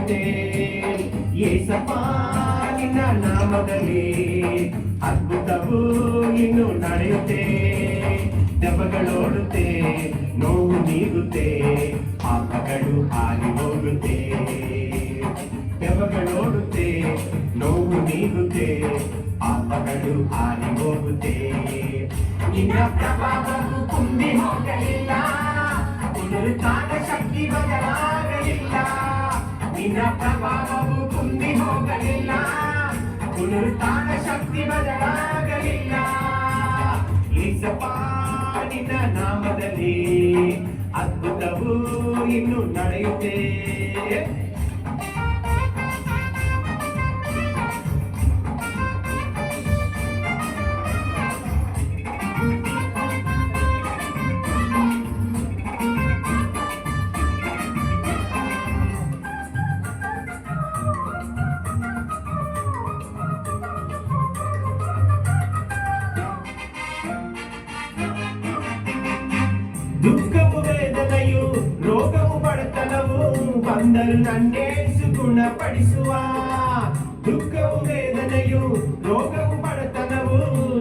ನಡೆಯುತ್ತೆ ಏಸಪ್ಪ ನಿನ್ನ ನಾಮದಲ್ಲಿ ಅದ್ಭುತವು ಇನ್ನು ನಡೆಯುತ್ತೆ ದೆವ್ವಗಳೋಡುತ್ತೆ ನೋವು ನೀಗುತ್ತೆ ಪಾಪಗಳು ಹಾರಿ ಹೋಗುತ್ತೆ ದೆವ್ವಗಳೋಡುತ್ತೆ ನೋವು ನೀಗುತ್ತೆ ಪಾಪಗಳು ಹಾರಿ ಹೋಗುತ್ತೆ ನಿನ್ನ ಪ್ರಭಾವವು ಕುಂದಿ ಹೋಗಲಿಲ್ಲ ಪುನರುತ್ಥಾನ ಶಕ್ತಿ ಬದಲಾಗಲಿಲ್ಲ ನಿನ್ನ ಪ್ರಭಾವವು ಕುಂದಿ ಹೋಗಲಿಲ್ಲ ಪುನರುತ್ಥಾನ ಶಕ್ತಿ ಬದಲಾಗಲಿಲ್ಲ ಏಸಪ್ಪ ನಿನ್ನ ನಾಮದಲ್ಲಿ ಅದ್ಭುತವು ಇನ್ನು ನಡೆಯುತ್ತೆ ದುಃಖವು ವೇದನೆಯು ರೋಗವು ಬಡತನವು ಬಂದರು ನನ್ನೇಸು ಗುಣಪಡಿಸುವ ದುಃಖವು ವೇದನೆಯು ರೋಗವು ಬಡತನವು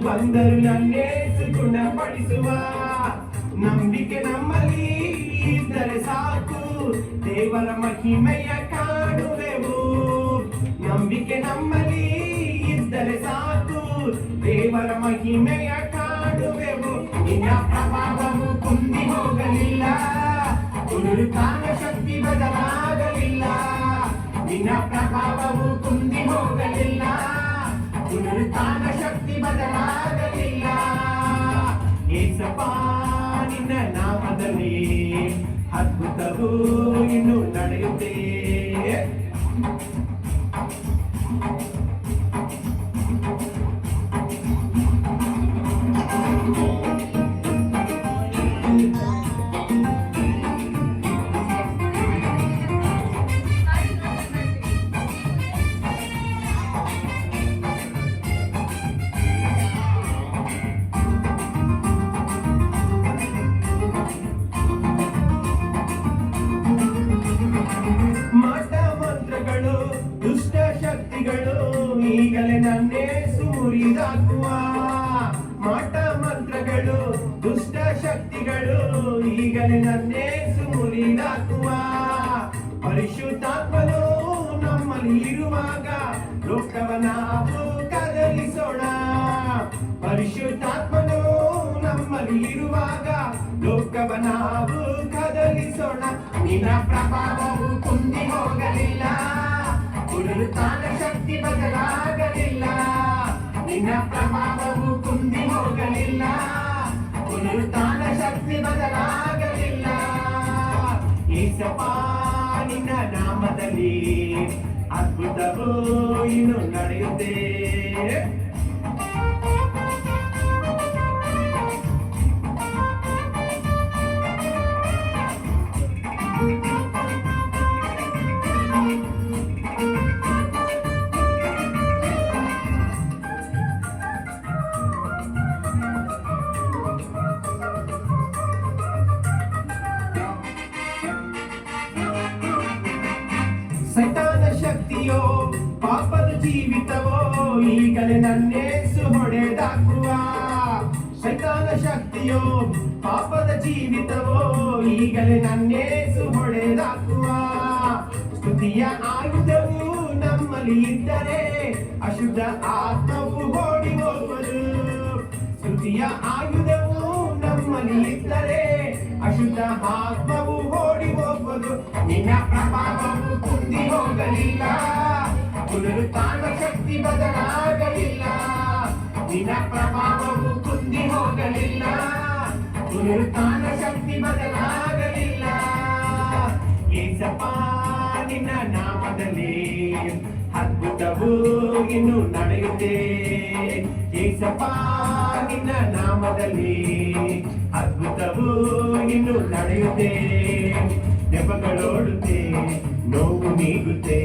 ಬಂದರು ನನ್ನೇಸು ಗುಣಪಡಿಸುವ ನಂಬಿಕೆ ನಮ್ಮಲ್ಲಿ ಇದ್ದರೆ ಸಾಕು ದೇವರ ಮಹಿಮೆಯ ಕಾಣುವೆವು ನಂಬಿಕೆ ನಮ್ಮಲ್ಲಿ ಇದ್ದರೆ ಸಾಕು ದೇವರ ಮಹಿಮೆಯ ಕಾಣುವೆವು ನಿನ್ನ ಪ್ರಭಾವವು ಕುಂದಿ ಹೋಗಲಿಲ್ಲ ಪುನರುತ್ಥಾನ ಶಕ್ತಿ ಬದಲಾಗಲಿಲ್ಲ ನಿನ್ನ ಪ್ರಭಾವವು ಕುಂದಿ ಹೋಗಲಿಲ್ಲ ಪುನರುತ್ಥಾನ ಶಕ್ತಿ ಬದಲಾಗಲಿಲ್ಲ ಏಸಪ್ಪ ನಿನ್ನ ನಾಮದಲ್ಲಿ ಅದ್ಭುತವು ಇನ್ನು ನಡೆಯುತ್ತೆ ದುಷ್ಟ ಶಕ್ತಿಗಳು ಈಗಲೇ ನನ್ನೇಸು ಮುರಿದಾಕುವ ಮಾಟ ಮಂತ್ರಗಳು ದುಷ್ಟ ಶಕ್ತಿಗಳು ಈಗಲೇ ನನ್ನೇಸು ಮುರಿದಾಕುವ ಪರಿಶುದ್ಧಾತ್ಮನು ನಮ್ಮಲ್ಲಿ ಇರುವಾಗ ಲೋಕವನ್ನ ಕದಲಿಸೋಣ ಪರಿಶುದ್ಧಾತ್ಮನು ನಮ್ಮಲ್ಲಿ ಇರುವಾಗ ಲೋಕವನ್ನ ಕದಲಿಸೋಣ ನಿನ್ನ ಪ್ರಭಾವವು ಕುಂದಿ ಹೋಗಲಿಲ್ಲ ಪುನರುತ್ಥಾನ ಶಕ್ತಿ ಬದಲಾಗಲಿಲ್ಲ ನಿನ್ನ ಪ್ರಭಾವವು ಕುಂದಿ ಹೋಗಲಿಲ್ಲ ಪುನರುತ್ಥಾನ ಶಕ್ತಿ ಬದಲಾಗಲಿಲ್ಲ ಏಸಪ್ಪ ನಿನ್ನ ನಾಮದಲ್ಲಿ ಅದ್ಭುತವು ಇನ್ನು ನಡೆಯುತ್ತೆ ಸೈತಾನ ಶಕ್ತಿಯೋ ಪಾಪದ ಜೀವಿತವೋ ಈಗಲೇ ನನ್ನೇಸು ಹೊಡೆದಾಕುವ ಸೈತಾನ ಶಕ್ತಿಯೋ ಪಾಪದ ಜೀವಿತವೋ ಈಗಲೇ ನನ್ನೇಸು ಹೊಡೆದಾಕುವ ಸ್ತುತಿಯ ಆಯುಧವು ನಮ್ಮಲ್ಲಿ ಇದ್ದರೆ ಅಶುದ್ಧ ಆತ್ಮವು ಓಡಿ ಹೋಗುವುದು ಸ್ತುತಿಯ ಆಯುಧವು ನಮ್ಮಲ್ಲಿ ಇದ್ದರೆ ಅಶುದ್ಧ ಆತ್ಮವು ಓಡಿ ಹೋಗುವುದು ನಿನ್ನ ಪ್ರಭಾವವು ಕುಂದಿ ಹೋಗಲಿಲ್ಲ ಪುನರುತ್ಥಾನ ಶಕ್ತಿ ಬದಲಾಗಲಿಲ್ಲ ನಿನ್ನ ಪ್ರಭಾವವು ಕುಂದಿ ಹೋಗಲಿಲ್ಲ ಪುನರುತ್ಥಾನ ಶಕ್ತಿ ಬದಲಾಗಲಿಲ್ಲ ಏಸಪ್ಪ ನಿನ್ನ ನಾಮದಲ್ಲಿ ಅದ್ಭುತವು ಇನ್ನು ನಡೆಯುತ್ತೆ ಏಸಪ್ಪ ನಿನ್ನ ನಾಮದಲ್ಲಿ ಅದ್ಭುತವು ಇನ್ನು ನಡೆಯುತ್ತೆ ದೆವ್ವಗಳೋಡುತ್ತೆ ನೋವು ನೀಗುತ್ತೆ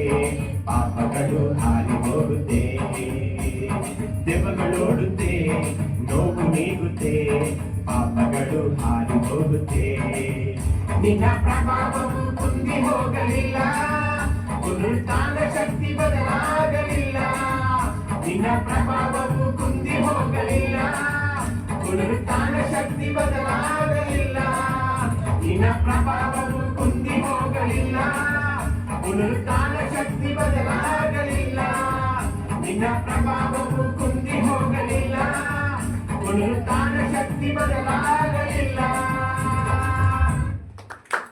ಪಾಪಗಳು ಹಾರಿ ಹೋಗುತ್ತೆ ದೆವ್ವಗಳೋಡುತ್ತೆ ನೋವು ನೀಗುತ್ತೆ ಪಾಪಗಳು ಹಾರಿ ಹೋಗುತ್ತೆ ನಿನ್ನ ಪ್ರಭಾವವು ಕುಂದಿ ಹೋಗಲಿಲ್ಲ ಪುನರುತ್ಥಾನ ಶಕ್ತಿ ಬದಲಾಗಲಿಲ್ಲ, ನಿನ್ನ ಪ್ರಭಾವವು ಕುಂದಿ ಹೋಗಲಿಲ್ಲ. ಪುನರುತ್ಥಾನ ಶಕ್ತಿ ಬದಲಾಗಲಿಲ್ಲ, ನಿನ್ನ ಪ್ರಭಾವ